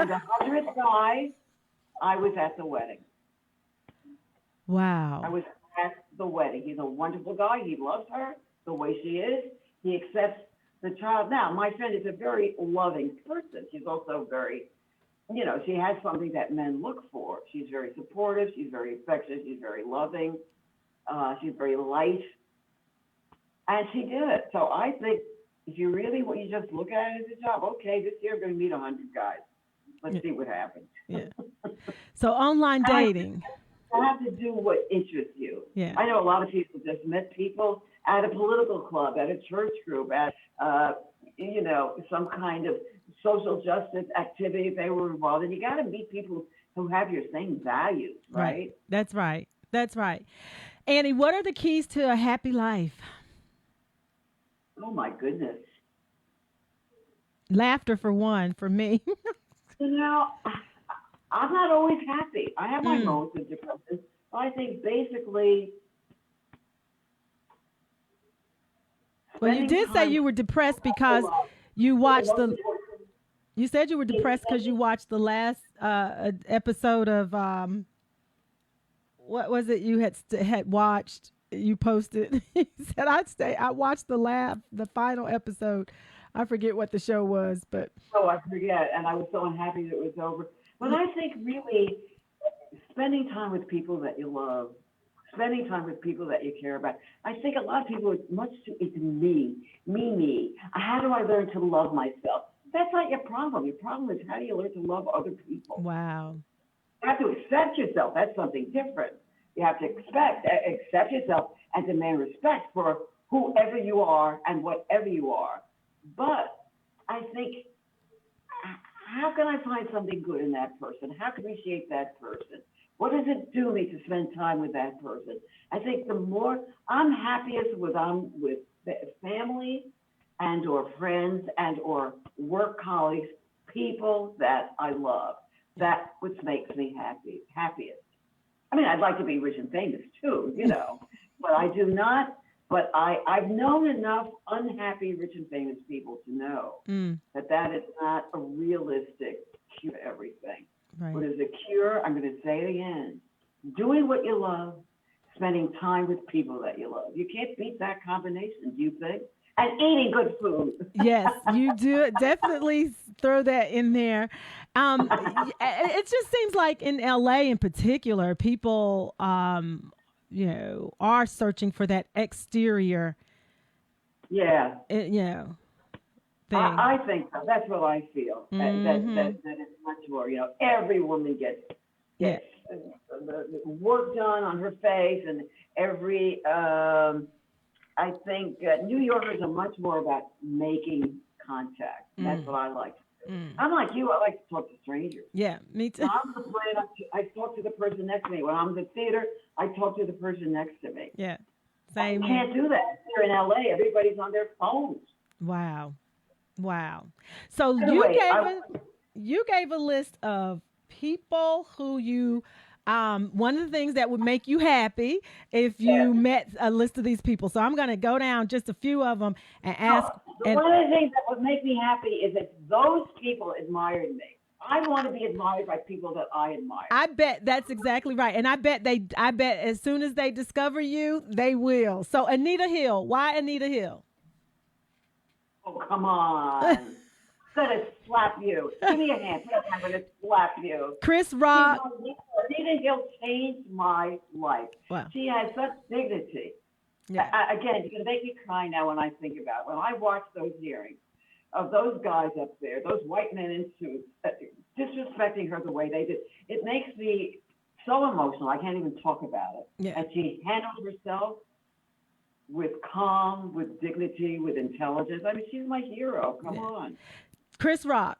the 100th guy, I was at the wedding. Wow. I was at the wedding. He's a wonderful guy. He loves her the way she is. He accepts the child. Now, my friend is a very loving person. She's also very, she has something that men look for. She's very supportive. She's very affectionate. She's very loving. She's very light. And she did it. So I think if you just look at it as a job, okay, this year I'm going to meet 100 guys. Let's see what happens. Yeah. So online dating. You have to do what interests you. Yeah. I know a lot of people just met people at a political club, at a church group, at some kind of social justice activity they were involved in. You got to meet people who have your same values, right? That's right. That's right. Annie, what are the keys to a happy life? Oh my goodness. Laughter for one, for me. You know, I'm not always happy. I have my Mm. moments of depression. But I think basically Well, you spending did say time you with were depressed people I because love you is the watched most the. important You said you were thing. depressed because you watched the last episode of what was it you had watched? You posted. You said I'd stay. I watched the final episode. I forget what the show was, but Oh, I forget, and I was so unhappy that it was over. But I think really spending time with people that you love, spending time with people that you care about. I think a lot of people are much too into me. How do I learn to love myself? That's not your problem. Your problem is how do you learn to love other people? wow. You have to accept yourself. That's something different. You have to accept yourself and demand respect for whoever you are and whatever you are. But I think, how can I find something good in that person? How can I appreciate that person? What does it do me to spend time with that person? I think the more I'm happiest with family and or friends and or work colleagues, people that I love. That's what makes me happiest. I mean, I'd like to be rich and famous too, but I do not. But I've known enough unhappy rich and famous people to know Mm, that that is not a realistic cure to everything. right. What is a cure? I'm going to say it again. Doing what you love, spending time with people that you love. You can't beat that combination, do you think? And eating good food. Yes, you do definitely throw that in there. It just seems like in LA in particular, people, are searching for that exterior, Yeah, thing. I think so. That's what I feel. Mm-hmm. That it's much more. Every woman Yeah. gets the work done on her face, and every. I think New Yorkers are much more about making contact. That's Mm, what I like. mm. I'm like you. I like to talk to strangers. Yeah, me When too. I'm the plane, I talk to the person next to me. When I'm in the theater, I talk to the person next to me. Yeah, You same here. can't do that here in LA. Everybody's on their phones. Wow. Wow. So Anyway, you gave a list of people who you one of the things that would make you happy if yeah. you met a list of these people. So I'm going to go down just a few of them and ask Oh, and one of the things that would make me happy is if those people admired me. I want to be admired by people that I admire. I bet that's exactly right. And I bet as soon as they discover you, they will. So Anita Hill, why Anita Hill? Oh, come on. I'm going to slap you. Give me a hand. Yes, I'm going to slap you. Chris Rock. Anita Hill changed my life. Well, She has such dignity. yeah. Again, you're going to make me cry now when I think about it. When I watch those hearings of those guys up there, those white men in suits, disrespecting her the way they did, it makes me so emotional. I can't even talk about it. Yeah. And she handled herself with calm, with dignity, with intelligence. I mean, she's my hero. Come Yeah. on. Chris Rock.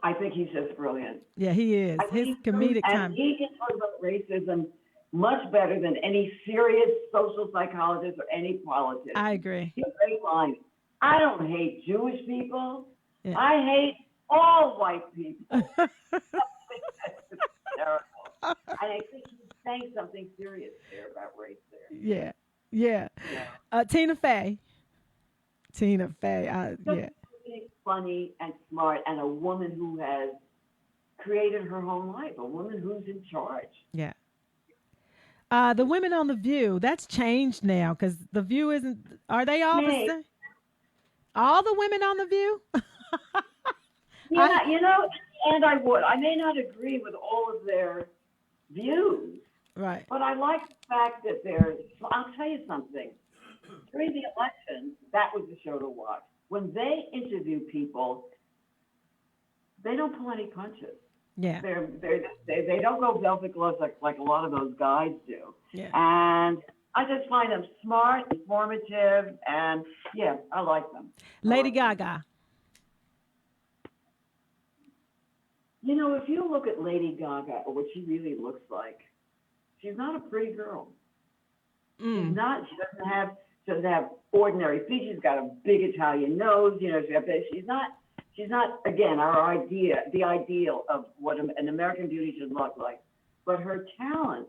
I think he's just brilliant. Yeah, he is. I think His he's brilliant, comedic and time. he can talk about racism much better than any serious social psychologist or any politician. I agree. He's a great line. I don't hate Jewish people. Yeah. I hate all white people. I think that's hysterical. And I think he's saying something serious there about race there. Yeah. Yeah. Yeah. Tina Fey. Tina Fey. Just Yeah. really funny and smart, and a woman who has created her own life, a woman who's in charge. Yeah. The women on the View. That's changed now because the View isn't. Are they all the Hey, same? All the women on the View. I, yeah, and I would. I may not agree with all of their views, right. but I like the fact that they're. I'll tell you something. During the election, that was the show to watch. When they interview people, they don't pull any punches. Yeah. They don't go velvet gloves like a lot of those guys do. Yeah. And I just find them smart, informative, and yeah, I like them. Lady Them. Gaga. If you look at Lady Gaga or what she really looks like, she's not a pretty girl. She's Mm. not. She doesn't have. She doesn't have ordinary features. She's got a big Italian nose. She's not, again, the ideal of what an American beauty should look like. But her talent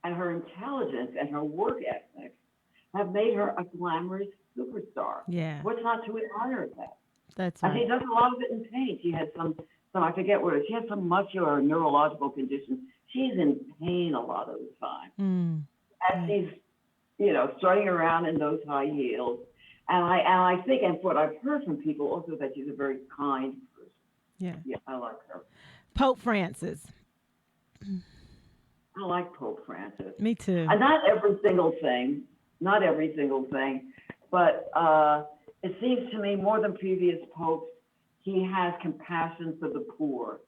and her intelligence and her work ethic have made her a glamorous superstar. Yeah. What's not to admire that? That's And right. she does a lot of it in pain. She has some I forget what it is. She has some muscular or neurological condition. She's in pain a lot of the time. And she's, strutting around in those high heels. And I think, and what I've heard from people also, that she's a very kind person. Yeah. Yeah, I like her. Pope Francis. I like Pope Francis. Me too. And not every single thing, but it seems to me more than previous popes, he has compassion for the poor.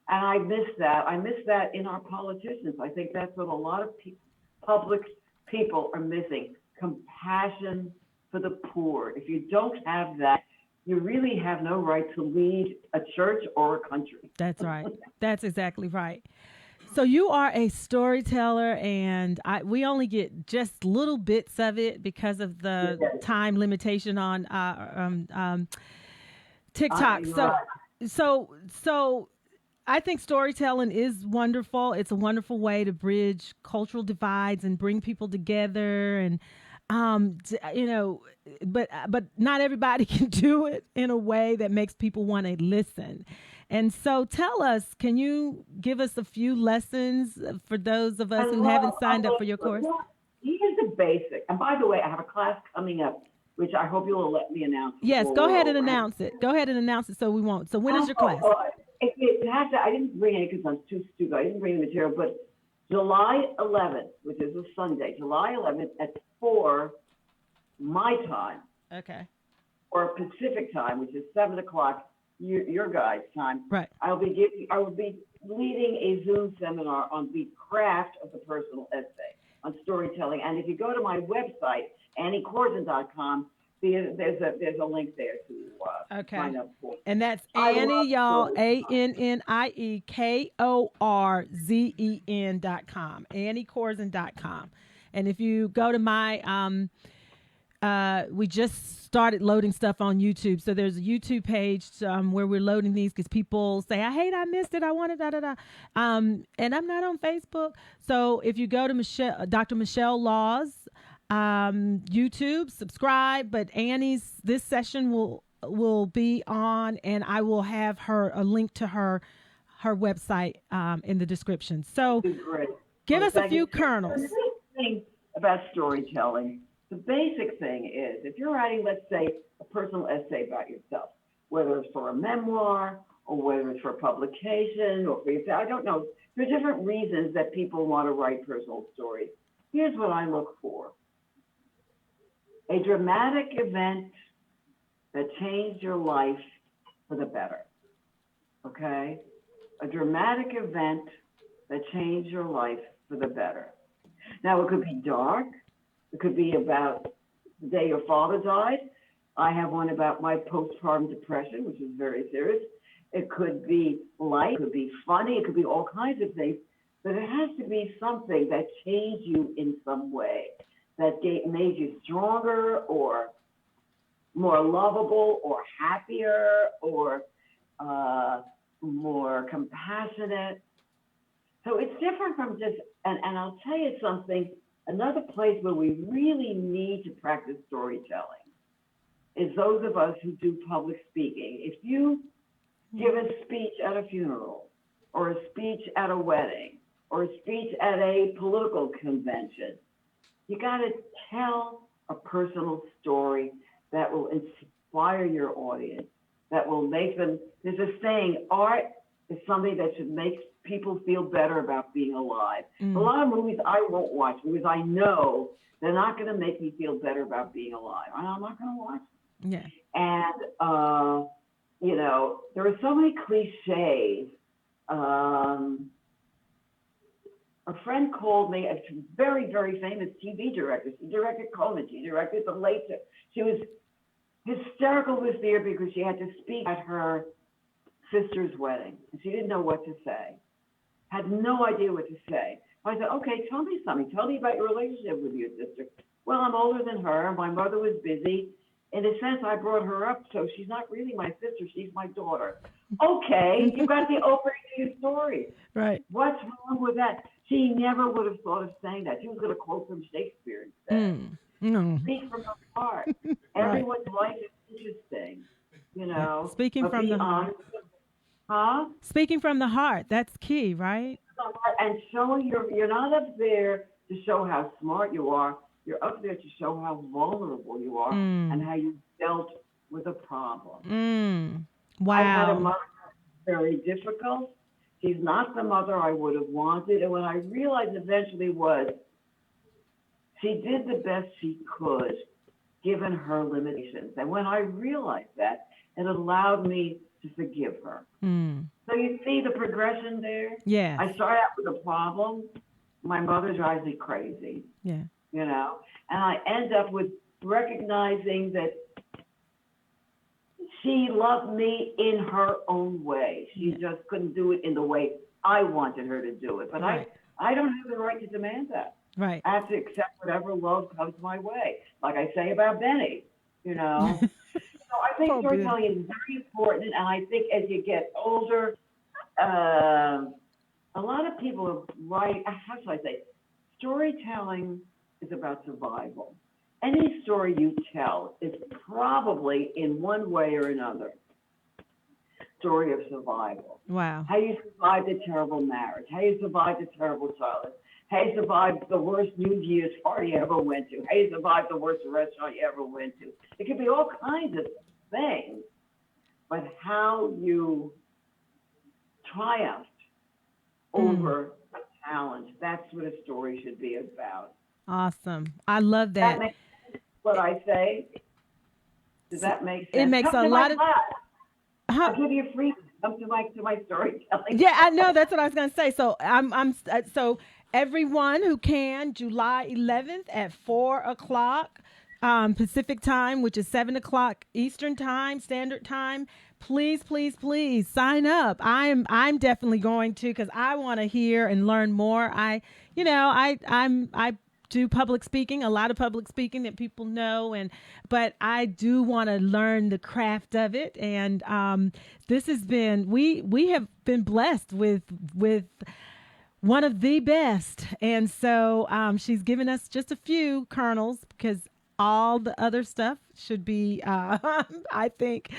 And I miss that. I miss that in our politicians. I think that's what a lot of public people are missing, compassion for the poor. If you don't have that, you really have no right to lead a church or a country. That's right. That's exactly right. So you are a storyteller, and we only get just little bits of it because of the time limitation on TikTok. So I think storytelling is wonderful. It's a wonderful way to bridge cultural divides and bring people together, and but not everybody can do it in a way that makes people want to listen. And so tell us, can you give us a few lessons for those of us who haven't signed up for your course? Here's the basic. And by the way, I have a class coming up, which I hope you will let me announce. Yes, go ahead and announce it. Go ahead and announce it so we won't. So when is your class? I didn't bring any because I'm too stupid. I didn't bring the material, but July 11th, which is a Sunday, July 11th at 4 my time. Okay. Or Pacific time, which is 7 o'clock your guys' time. Right. I will be leading a Zoom seminar on the craft of the personal essay, on storytelling. And if you go to my website, AnnieKorzen.com, there's a link there to sign up for. And that's Annie, y'all, ANNIEKORZEN.com, AnnieKorzen.com. And if you go to my we just started loading stuff on YouTube. So there's a YouTube page where we're loading these because people say, I missed it. I wanted da-da-da. And I'm not on Facebook. So if you go to Dr. Michelle Law's YouTube, subscribe. But this session will be on, and I will have a link to her website in the description. So give us a few kernels. The thing about storytelling, the basic thing is, if you're writing, let's say, a personal essay about yourself, whether it's for a memoir or whether it's for publication or for yourself, I don't know. There are different reasons that people want to write personal stories. Here's what I look for. A dramatic event that changed your life for the better, okay? A dramatic event that changed your life for the better. Now, it could be dark. It could be about the day your father died. I have one about my postpartum depression, which is very serious. It could be light. It could be funny. It could be all kinds of things. But it has to be something that changed you in some way, that made you stronger or more lovable or happier or more compassionate. So it's different from just, and I'll tell you something, another place where we really need to practice storytelling is those of us who do public speaking. If you give a speech at a funeral or a speech at a wedding or a speech at a political convention, you got to tell a personal story that will inspire your audience, that will make them, there's a saying, art is something that should make people feel better about being alive. A lot of movies I won't watch because I know they're not going to make me feel better about being alive. I'm not going to watch them. Yeah. And, there are so many cliches. A friend called me, a very, very famous TV director. She directed Conan. She directed The Late. She was hysterical with fear because she had to speak at her sister's wedding. And she didn't know what to say. Had no idea what to say. I said, okay, tell me something. Tell me about your relationship with your sister. Well, I'm older than her. My mother was busy. In a sense, I brought her up, so she's not really my sister. She's my daughter. Okay, you got the opening to your story. Right. What's wrong with that? She never would have thought of saying that. She was going to quote from Shakespeare instead. No. Speak from the heart. Right. Everyone's life is interesting, Right. Speaking but from be the heart. honest. Huh? Speaking from the heart. That's key, right? And showing you're not up there to show how smart you are. You're up there to show how vulnerable you are and Mm. how you dealt with a problem. Mm. I had a Wow. mother very difficult. She's not the mother I would have wanted. And what I realized eventually was she did the best she could given her limitations. And when I realized that, it allowed me to forgive her. Mm. So you see the progression there? Yes. I start out with a problem. My mother drives me crazy, Yeah. and I end up with recognizing that she loved me in her own way. She Yeah. just couldn't do it in the way I wanted her to do it. But Right. I don't have the right to demand that. Right. I have to accept whatever love comes my way. Like I say about Benny, you know. So I think Oh, good. storytelling is very important, and I think as you get older, uh, a lot of people write. How should I say? Storytelling is about survival. Any story you tell is probably, in one way or another, story of survival. Wow. How you survived a terrible marriage, how you survived a terrible childhood, how you survived the worst New Year's party you ever went to, how you survived the worst restaurant you ever went to. It could be all kinds of things, but how you triumphed Mm. over a challenge, that's what a story should be about. Awesome. I love That that. makes what I say. Does S- that make It sense? makes Come a to my lot of class. huh, I'll give you a free. Come to my storytelling yeah, I know class. that's what I was gonna say. So so everyone who can, July 11th at 4 o'clock Pacific time, which is 7 o'clock Eastern time, Standard Time. Please, please, please sign up. I'm definitely going to because I want to hear and learn more. I do public speaking, a lot of public speaking that people know, and but I do want to learn the craft of it. And this has been we have been blessed with one of the best, and so she's given us just a few kernels because all the other stuff should be, I think,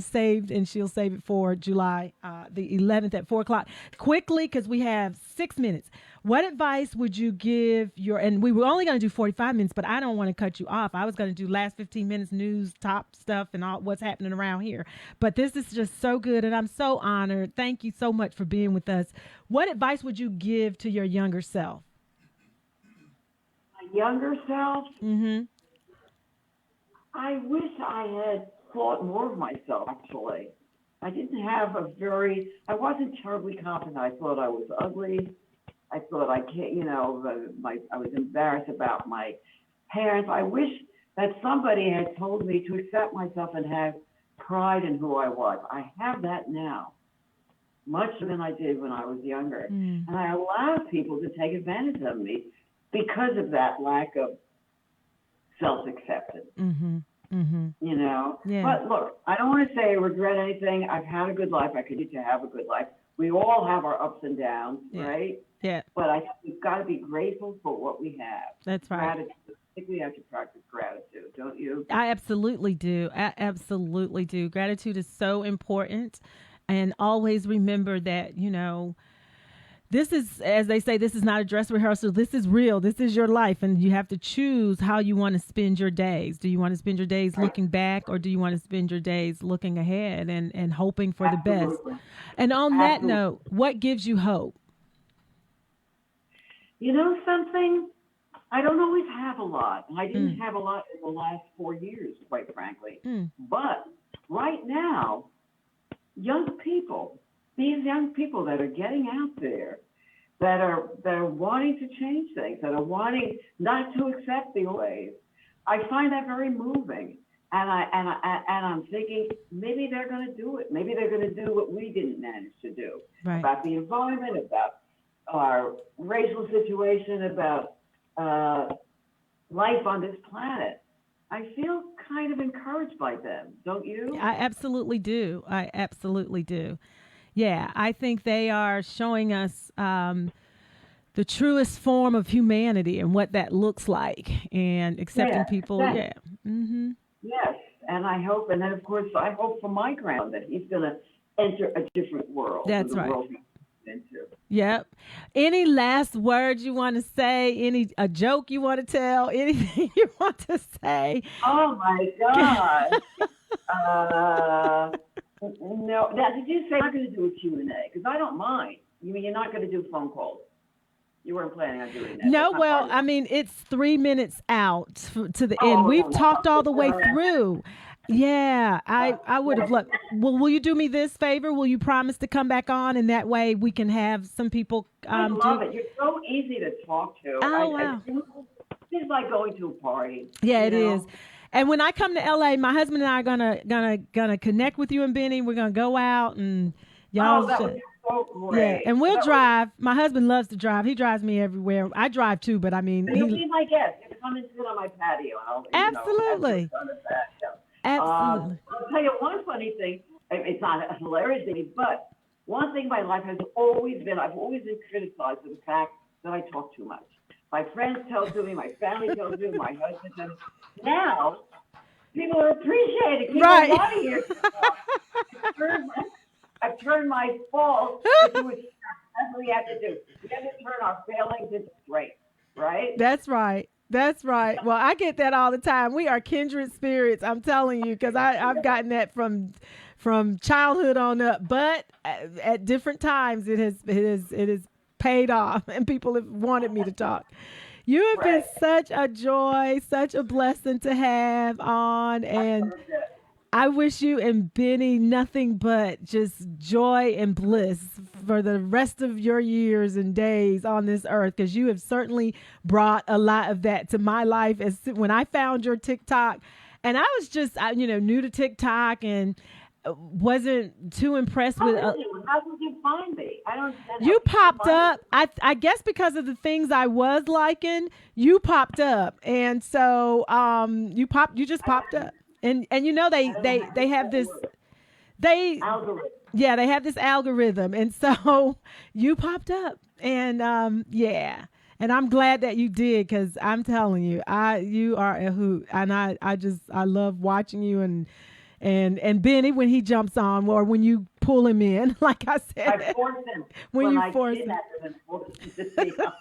saved, and she'll save it for July the 11th at 4 o'clock. Quickly, because we have 6 minutes. What advice would you give and we were only going to do 45 minutes, but I don't want to cut you off. I was going to do last 15 minutes news, top stuff, and all what's happening around here. But this is just so good, and I'm so honored. Thank you so much for being with us. What advice would you give to your younger self? My younger self, Mm-hmm. I wish I had thought more of myself. Actually, I didn't have a very. I wasn't terribly confident. I thought I was ugly. I thought I can't. I was embarrassed about my parents. I wish that somebody had told me to accept myself and have pride in who I was. I have that now, much than I did when I was younger. Mm. And I allow people to take advantage of me because of that lack of self acceptance, Mm-hmm. Mm-hmm. Yeah. But look, I don't want to say I regret anything. I've had a good life. I continue to have a good life. We all have our ups and downs, Yeah. right? Yeah. But I think we've got to be grateful for what we have. That's right. Gratitude. I think we have to practice gratitude, don't you? I absolutely do. I absolutely do. Gratitude is so important. And always remember that, this is, as they say, this is not a dress rehearsal. This is real. This is your life. And you have to choose how you want to spend your days. Do you want to spend your days Right. looking back, or do you want to spend your days looking ahead and hoping for the best? Absolutely. And on that Absolutely. note, what gives you hope? You know something? I don't always have a lot. I didn't Mm, have a lot in the last 4 years, quite frankly. mm, But right now, these young people that are getting out there, that are wanting to change things, that are wanting not to accept the ways, I find that very moving. And I'm thinking maybe they're going to do it. Maybe they're going to do what we didn't manage to do right. about the environment, about our racial situation, about life on this planet, I feel kind of encouraged by them. Don't you? I absolutely do. I absolutely do. Yeah, I think they are showing us the truest form of humanity and what that looks like, and accepting Yeah. people. Yes. Yeah. Mm-hmm. Yes. And I hope, and then of course, I hope for my grandson that he's going to enter a different world than That's the right. world he's into. Yep. Any last words you want to say? Any a joke you want to tell? Anything you want to say? Oh my God. Uh, no. Now, did you say you're not going to do a Q&A? Because I don't mind. You mean you're not going to do phone calls? You weren't planning on doing that. No, That's not well, part of I it. mean, it's 3 minutes out to the end. Oh, We've no, no. talked all the way Okay. through. Yeah, I would have loved. Well, will you do me this favor? Will you promise to come back on, and that way we can have some people I do. love it. You're so easy to talk to. Oh I wow. it's like going to a party, Yeah, you it is. know? And when I come to LA, my husband and I are gonna connect with you and Benny. We're gonna go out and y'all Oh, that would should. be so Yeah, great. and we'll That would, drive. My husband loves to drive. He drives me everywhere. I drive too, but I mean, you'll he be my guest. You can come and sit on my patio, and have your absolutely, fun at that. Yeah. absolutely. I'll tell you one funny thing. It's not a hilarious thing, but one thing in my life has always been, I've always been criticized for the fact that I talk too much. My friends tell to me, my family tells me, my husband tells me. Now, people are appreciating. People Right. want to hear you talk. I've turned my faults into a strength. That's what we have to do. We have to turn our failings into strength, right? That's right. That's right. Well, I get that all the time. We are kindred spirits. I'm telling you, because I've gotten that from childhood on up. But at different times, it has paid off, and people have wanted me to talk. You have been Right. such a joy, such a blessing to have on, and I wish you and Benny nothing but just joy and bliss for the rest of your years and days on this earth, because you have certainly brought a lot of that to my life. As when I found your TikTok, and I was just new to TikTok and wasn't too impressed How with. did you? How did you find me? I don't understand how You people popped find up. me. I guess because of the things I was liking, you popped up, and so you just popped up, and they I don't know they how they have that this works. they Algorithm. yeah, they have this algorithm, and so you popped up, and yeah, and I'm glad that you did, because I'm telling you, you are a hoot, and I love watching you, and Benny when he jumps on, or when you pull him in, like I I said, forced him when when you I force him. kidnapped him and forced him to speak on.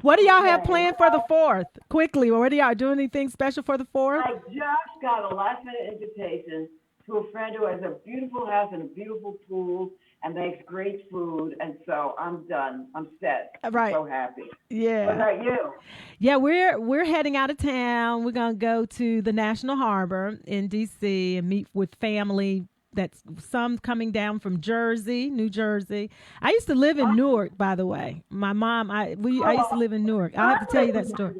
What do y'all have Okay, planned for the fourth? Quickly, or what do y'all do anything special for the fourth? I just got a last minute invitation to a friend who has a beautiful house and a beautiful pool and makes great food. And so I'm done. I'm set. I'm Right. so happy. What Yeah. about you? Yeah, we're heading out of town. We're gonna go to the National Harbor in DC and meet with family. That's some coming down from Jersey, New Jersey. I used to live in Oh, Newark, by the way. My mom, I used to live in Newark. I'll have to tell you that story.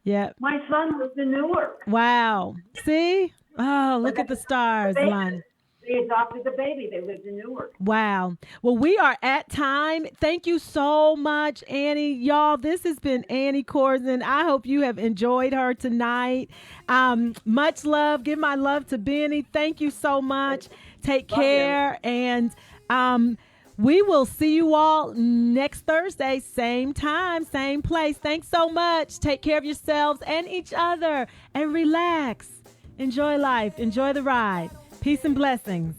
Yeah. My son lives in Newark. Wow. See? Oh, But look at the the stars, baby, Lon. they adopted the baby. They lived in Newark. Wow. Well, we are at time. Thank you so much, Annie. Y'all, this has been Annie Korzen. I hope you have enjoyed her tonight. Much love. Give my love to Benny. Thank you so much. Take Love you. care. And we will see you all next Thursday, same time, same place. Thanks so much. Take care of yourselves and each other, and relax. Enjoy life. Enjoy the ride. Peace and blessings.